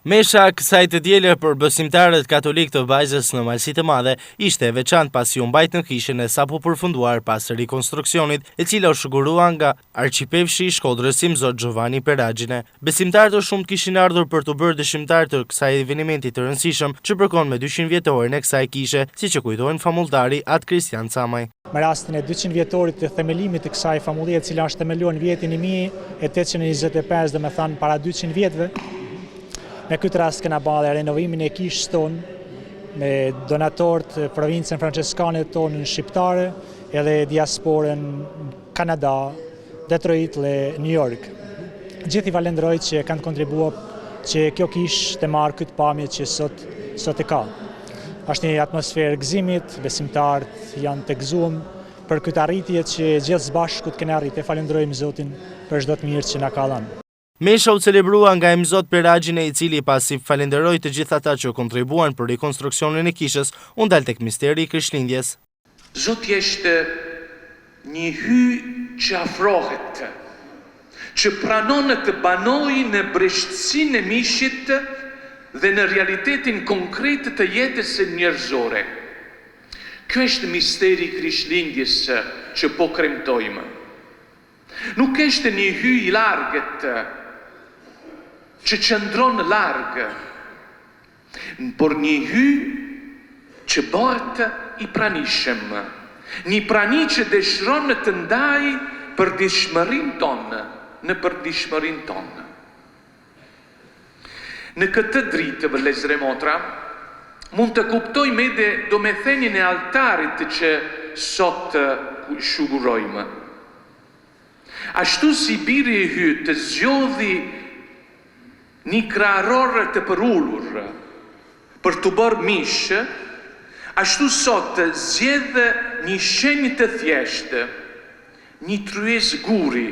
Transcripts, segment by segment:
Mesha kësaj të diele për besimtarët katolik të Vajzës në Malësi të Madhe ishte e veçantë pasi u mbajt në kishën e sapo përfunduar pas rikonstruksionit, e cila u shëgurua nga arqipefshi i Shkodrës Zot Giovanni Peragjine. Besimtarët të shumë kishin ardhur për të bërë dëshimtar të kësaj evenimenti të rëndësishëm që përkon me 200 vjetorin e kësaj kishe, siç e kujtojnë famultari Atë Kristian Camaj. Me rastin e 200 vjetorit të themelimit të kësaj famulje, e cila është themeluar në vitin 1825, dhe me thënë para 200 vjetëve. Në këtë rast kena bërë renovimin e kishës tonë me donatorët provincën franceskane tonë në shqiptare edhe diasporën Kanada, Detroit dhe New York. Gjithi falenderoj që kanë kontribuar që kjo kishë të marrë këtë pamje që sot e ka. Është një atmosferë gëzimit, besimtarët janë të gëzuar për këtë arritje që gjithë së bashku të kena arritë. Falenderojmë Zotin për çdo të mirë që na ka dhënë. Mesha u celebrua nga Zot Peragjine, i cili pasi falenderoi të gjithë ata që kontribuan për rekonstruksionin e kishës, u ndal tek misteri i Krishtlindjes. Zoti është një hy që afrohet, që pranon të banojë në breshtsinë e mishit dhe në realitetin konkret të jetës njerëzore. Ky është misteri i Krishtlindjes që po kremtojmë. Nuk është një hy i largët që qëndron largë, por një hy që bëhet i pranishëm, një prani që dëshiron të ndajë përditshmërinë tonë, në përditshmërinë tonë. Në këtë dritë, vëllezër e motra, mund të kuptojmë edhe domethënien e altarit që sot shugurojmë. Ashtu si biri i hyt të zgjodhi një krahëror të përullur për të bërë mish, ashtu sot zgjedh një shenjë të thjeshtë, një tryez guri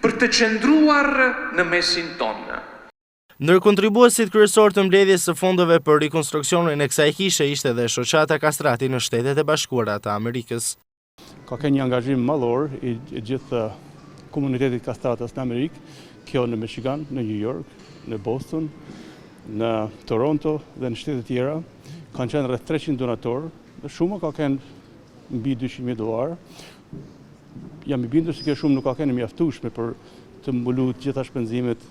për të qëndruar në mesin tonë. Ndër kontribuesit kryesor të mbledhjes së fondeve për rikonstruksionin e kësaj kishe ishte dhe shoqata Kastrati në Shtetet e Bashkuara të Amerikës. Ka një angazhim madhor i gjithë komunitetit Kastratës në Amerikë, kjo në Michigan, në New York, në Boston, në Toronto dhe në shtete tjera. Kanë qenë rreth 300 donatorë, dhe shumë ka qenë mbi 200.000 dollar. Jam i bindur se kjo shumë nuk ka qenë mjaftueshme për të mbuluar të gjitha shpenzimet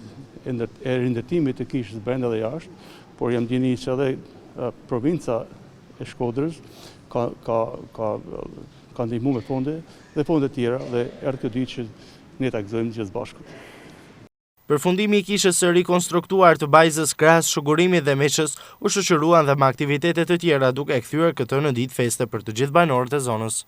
e rindërtimit të kishës brenda dhe jashtë, por jam dini që edhe provinca e Shkodrës ka ndihmuar me fonde dhe fonde tjera, dhe erdhi kjo ditë që ne ta gëzojmë gjithë bashku. Përfundimi i kishës së rikonstruktuar të Vajzës krahas shëgurimit dhe meshës u shoqëruan dhe me aktivitete të tjera, duke e kthyer këtë në ditë feste për të gjithë banorët e zonës.